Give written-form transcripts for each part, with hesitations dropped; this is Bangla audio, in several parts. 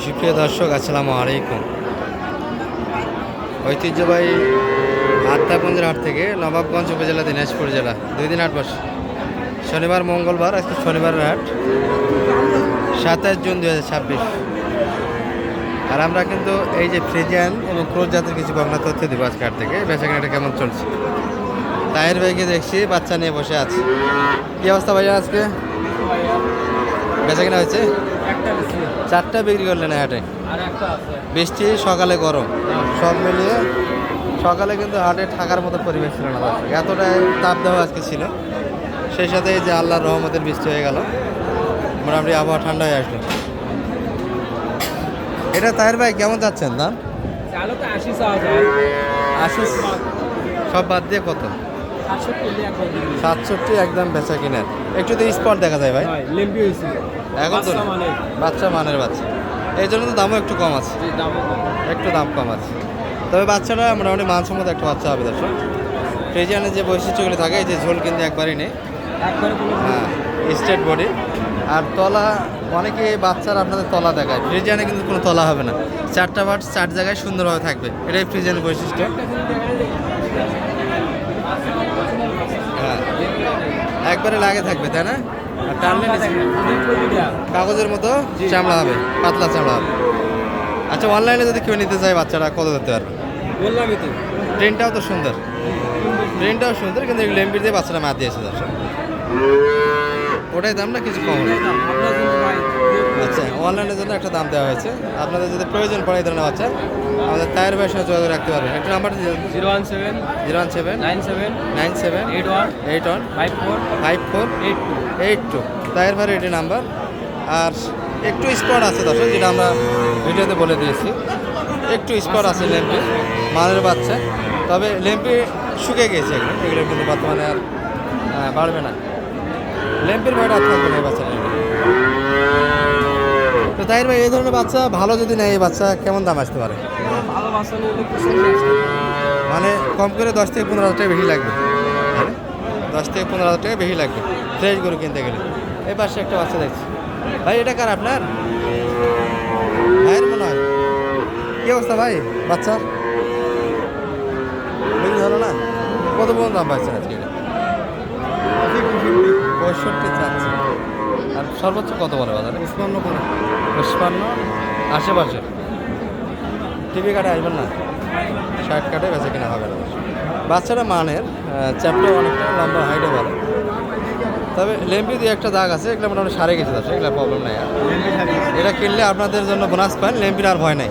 সুপ্রিয় দর্শক, আসসালামু আলাইকুম। ঐতিহ্যবাহী আত্মাপঞ্জের হাট থেকে নবাবগঞ্জ উপজেলা, দিনাজপুর জেলা 2 দিন হাট বসে। শনিবার মঙ্গলবার, আজকে শনিবারের হাট 27 জুন 2026। আর আমরা কিন্তু এই যে ফ্রিজিয়ান এবং ক্রোজ জাতের কিছু বগনা তথ্য দেবো আজকে হাট থেকে। বেচাকেনাটা কেমন চলছে? তাহের ভাইকে দেখছি বাচ্চা নিয়ে বসে আছে। কী অবস্থা ভাইয়া? আজকে বেচাকেনা হয়েছে? 4টা বিক্রি করলেন হাটে। বৃষ্টি, সকালে গরম, সব মিলিয়ে সকালে কিন্তু হাটে থাকার মতো পরিবেশ ছিল না। এতটাই তাপ দেওয়া আজকে ছিল। সেই সাথে যে আল্লাহর রহমতের বৃষ্টি হয়ে গেল, মোটামুটি আবহাওয়া ঠান্ডা হয়ে আসলো। এটা তাহের ভাই কেমন যাচ্ছেন দাম? 80 সব বাদ দিয়ে কত? 67 একদম বেচা কিনার। একটু তো স্পট দেখা যায় ভাই। এখন তো বাচ্চা মানের বাচ্চা, এই জন্য তো দামও একটু কম আছে, একটু দাম কম আছে। তবে বাচ্চাটা মোটামুটি মানসম্মত একটা বাচ্চা হবে। দর্শক, ফ্রিজিয়ানের যে বৈশিষ্ট্যগুলি থাকে, এই যে ঝোল কিন্তু একবারই নেই, হ্যাঁ, স্ট্রেট বডি। আর তলা, অনেকে বাচ্চারা আপনাদের তলা দেখায়, ফ্রিজিয়ানে কিন্তু কোনো তলা হবে না। 4টা বাট 4 জায়গায় সুন্দরভাবে থাকবে, এটাই ফ্রিজিয়ানের বৈশিষ্ট্য। হ্যাঁ, একবারে লাগে থাকবে, তাই না? আর টানলে কাগজের মতো চামড়া হবে, পাতলা চামড়া হবে। আচ্ছা, অনলাইনে যদি কেউ নিতে চায় বাচ্চারা কত দিতে পারবে? বললামই তো, ট্রেনটাও তো সুন্দর, ট্রেনটাও সুন্দর, কিন্তু লেম্বির দিয়ে বাচ্চারা মার দিয়েছে দর্শক। ওটাই দাম না কিছু কম হলো? আচ্ছা, অনলাইনের জন্য একটা দাম দেওয়া হয়েছে। আপনাদের যদি প্রয়োজন পড়ে এই ধরনের বাচ্চা, আমাদের তায়ের ভাইয়ের সাথে যোগাযোগ রাখতে পারবেন। একটা নাম্বার 017 017 97 97 81 54 54 82 82। তায়ের ভাইয়ের এটি নাম্বার। আর একটু স্পট আছে দর্শক, যেটা আমরা ভিডিওতে বলে দিয়েছি। একটু স্পট আছে লেম্পি মানের বাচ্চা, তবে লেম্পি শুকে গেছে এগুলো কিন্তু বর্তমানে আর বাড়বে না। লেম্পির ভয়টা আর থাকবে না এই বাচ্চাটা। তো তাই ভাই, এই ধরনের বাচ্চা ভালো যদি নেয়, এই বাচ্চা কেমন দাম আসতে পারে? ভালো বাচ্চা নিলে মানে কম করে 10 থেকে 15 হাজার টাকা বেশি লাগবে। 10 থেকে 15 হাজার টাকা বেশি লাগবে ফ্রেশ গরু কিনতে গেলে। এই পাশে একটা বাচ্চা দেখছি ভাই, এটা কার? আপনার ভাইয়ের মনে হয়। কী অবস্থা ভাই বাচ্চার? বিক্রি হলো না? কত পর্যন্ত দাম পাচ্ছেন আজকে? 65 চাচ্ছে। আর সর্বোচ্চ কত বলে বাজারে? 55 আশেপাশে। টিভি কাটে আসবেন না, 60 কাটে বেঁচে কিনা হবে না। বাচ্চাটা মানের, চ্যাপটা অনেকটা লম্বা, হাইটও ভালো। তবে লেম্পি দিয়ে একটা দাগ আছে, এগুলো মোটামুটি সারে গেছে আছে, এগুলো প্রবলেম নাই। আর এটা কিনলে আপনাদের জন্য বোনাস পান, লেম্পির আর ভয় নাই।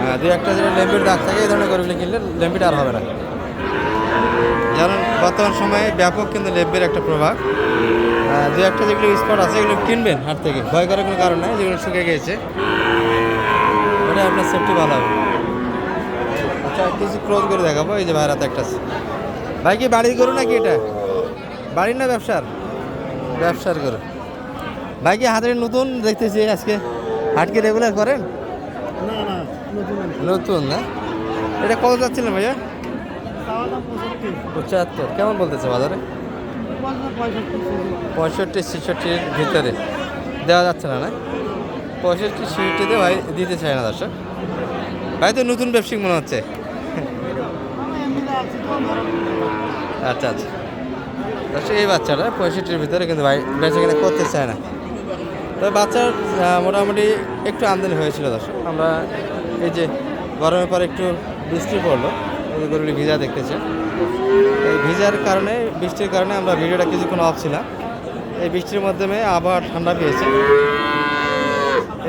হ্যাঁ, দুই একটা যেটা লেম্পির দাগ থাকে, এই ধরনের গরুগুলি কিনলে লেম্পিটা আর হবে না। যেমন বর্তমান সময়ে ব্যাপক কিন্তু লেম্পির একটা প্রভাব। দু একটা যেগুলো স্পট আছে, এগুলো কিনবেন হাট থেকে, ভয় করার কোনো কারণ নাই। যেগুলো শুকে গিয়েছে, ওটা আপনার সেফটি ভালো হবে। আচ্ছা, কিছু ক্লোজ করে দেখাবো। এই যে ভাইয়ের হাতে একটা আছে। ভাই কি বাড়ির গরু নাকি এটা? বাড়ির না ব্যবসার? ব্যবসার গরু। ভাই কি হাতের নতুন দেখতেছি আজকে? হাট কি রেগুলার করেন? নতুন না? এটা কত যাচ্ছিলেন ভাইয়া? 75। কেমন বলতেছে বাজারে? 65-66 ভিতরে দেওয়া যাচ্ছে না? না, 65-66 ভাই দিতে চায় না দর্শক। ভাই তো নতুন ব্যবসায়িক মনে হচ্ছে। আচ্ছা আচ্ছা দর্শক, এই বাচ্চাটা 65-র ভিতরে কিন্তু ভাই বেচা কিনা করতে চায় না। তবে বাচ্চার মোটামুটি একটু আমদানি হয়েছিল দর্শক। আমরা এই যে গরমের পরে একটু বৃষ্টি পড়লো, গরুগুলি ভিজা দেখতেছে। এই ভিজার কারণে, বৃষ্টির কারণে আমরা ভিডিওটা কিছুক্ষণ অফ ছিলাম। এই বৃষ্টির মাধ্যমে আবার ঠান্ডা পেয়েছে।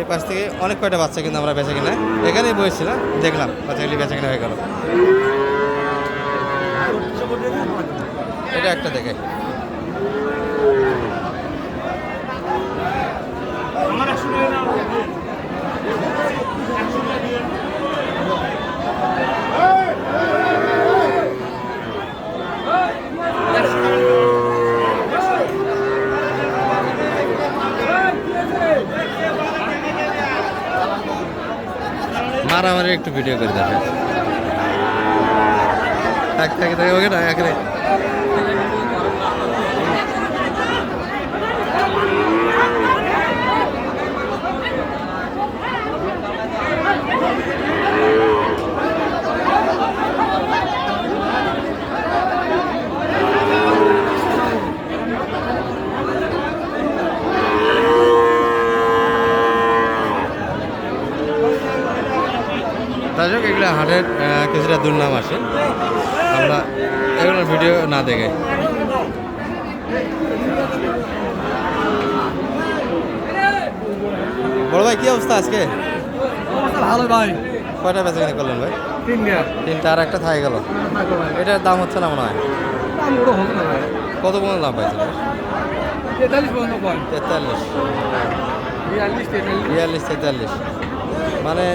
এই পাশ থেকে অনেক কয়টা বাচ্চা কিন্তু আমরা বেচা কিনা এখানেই বসেছিলাম, দেখলাম বাচ্চাগুলি বেচা কিনা হয়ে গেল। এটা একটা দেখে মারামারি একটু ভিডিও করে দেখেন। থাকে ওকে না এখানে। দর্শক এগুলো হাটের কিছুটা দুর্নাম আসে, আমরা এগুলোর ভিডিও না দেখে। বড় ভাই কি অবস্থা আজকে? ভালো ভাই। কয়টা বেচা কিনে করলেন ভাই? 3 তিনটা, আর একটা থাকে গেল। এটার দাম হচ্ছে না মনে হয়। দাম ওটা হবে না ভাই। কত পর্যন্ত দাম পাইছে? 43 পর্যন্ত কয়। 43, 42 42, 43, মানে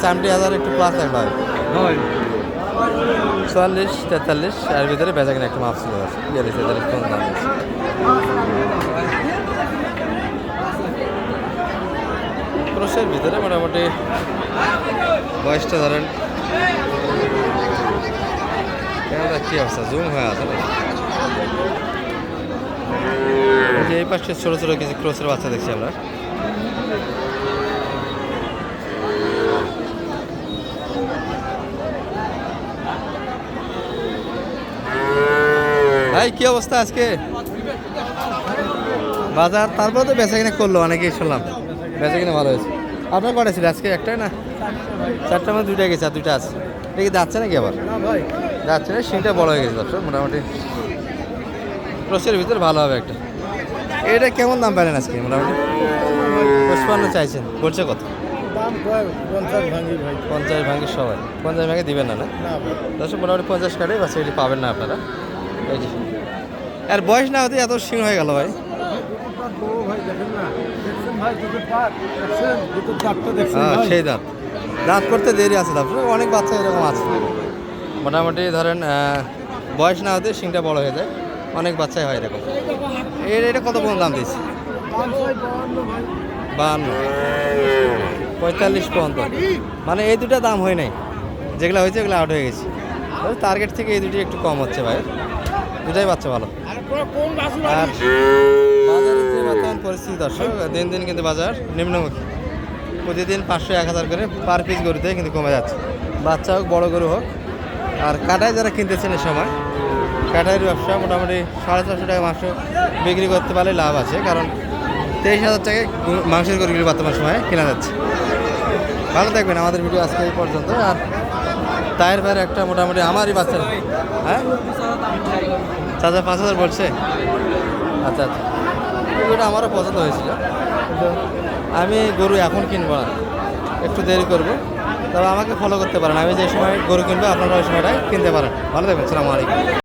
70,000 একটু প্লাস একটা হয়। হয়। 44, 43 এর ভিতরে বেচা কিনা একটা মাপ ছিল। 42, 43 পর্যন্ত দাম আছে। ক্রসের ভিতরে মোটামুটি বয়সটা ধরেন ক্যামেরা কি অবস্থা, জুম হয়ে আছে নাকি? এই যে এই পাশে ছোটো ছোটো কিছু ক্রসের বাচ্চা দেখছি আমরা। ভাই কি অবস্থা আজকে বাজার? তারপর তো বেচা কিনা করলো অনেকেই, শুনলাম বেচা কিনা ভালো হয়েছে। আপনার কটা ছিল আজকে? একটাই না, চারটার মধ্যে দুইটা গেছে আর দুইটা আছে। এটা কি যাচ্ছে নাকি আবার? না ভাই। যাচ্ছে না, সিংটা বড় হয়ে গেছে দর্শক মোটামুটি। ক্রসের ভিতরে ভালো হবে একটা। এটা কেমন দাম পেলেন আজকে? মোটামুটি 55 চাইছেন, বলছে কত? দাম কয় 50 ভাঙি ভাই। 50 ভাঙে সবাই 50 ভাঙে দিবেন না? না না ভাই। দর্শক মোটামুটি 50 কাটে বাস, এটি পাবেন না আপনারা। এই যে আর বয়স না হতে এত সিং হয়ে গেল ভাই। ভাই দেখেন না। দেখছেন ভাই দুটো পাট। দেখছেন দুটো দাঁতটা দেখছেন হ্যাঁ ভাই। সেই দাঁত, দাঁত করতে দেরি আছে তারপরে। অনেক বাচ্চা এরকম আছে মোটামুটি ধরেন বয়স না হতে সিংটা বড় হয়ে যায়, অনেক বাচ্চাই হয় এরকম। এটা কত পর্যন্ত দাম দিয়েছে? 52, 45 পর্যন্ত, মানে এই দুটো দাম হয় নাই। যেগুলো হয়েছে এগুলো আউট হয়ে গেছে। টার্গেট থেকে এই দুটি একটু কম হচ্ছে ভাই, দুটাই বাচ্চা ভালো। আর বাজারের যে বর্তমান পরিস্থিতি দর্শক, দিন দিন কিন্তু বাজার নিম্নমুখী। প্রতিদিন 500-1000 করে পার পিস গরুতে কিন্তু কমে যাচ্ছে, বাচ্চা হোক বড় গরু হোক। আর কাটায় যারা কিনতেছেন এই সময়, কাটাইয়ের ব্যবসা মোটামুটি 450 টাকা মাংস বিক্রি করতে পারলে লাভ আছে, কারণ 23,000 টাকায় মাংসের গরুগুলি বর্তমান সময়ে কেনা যাচ্ছে। ভালো থাকবেন, আমাদের ভিডিও আজকে এই পর্যন্ত। আর তায়ের ভাইয়ের একটা মোটামুটি আমারই বাচ্চা। হ্যাঁ চাচা 5,000 বলছে। আচ্ছা আচ্ছা, ওটা আমারও পছন্দ হয়েছিল, কিন্তু আমি গরু এখন কিনবো না, একটু দেরি করবো। তবে আমাকে ফলো করতে পারেন, আমি যে সময় গরু কিনবো আপনারা ওই সময়টাই কিনতে পারেন। ভালো থাকবেন, আসসালামু আলাইকুম।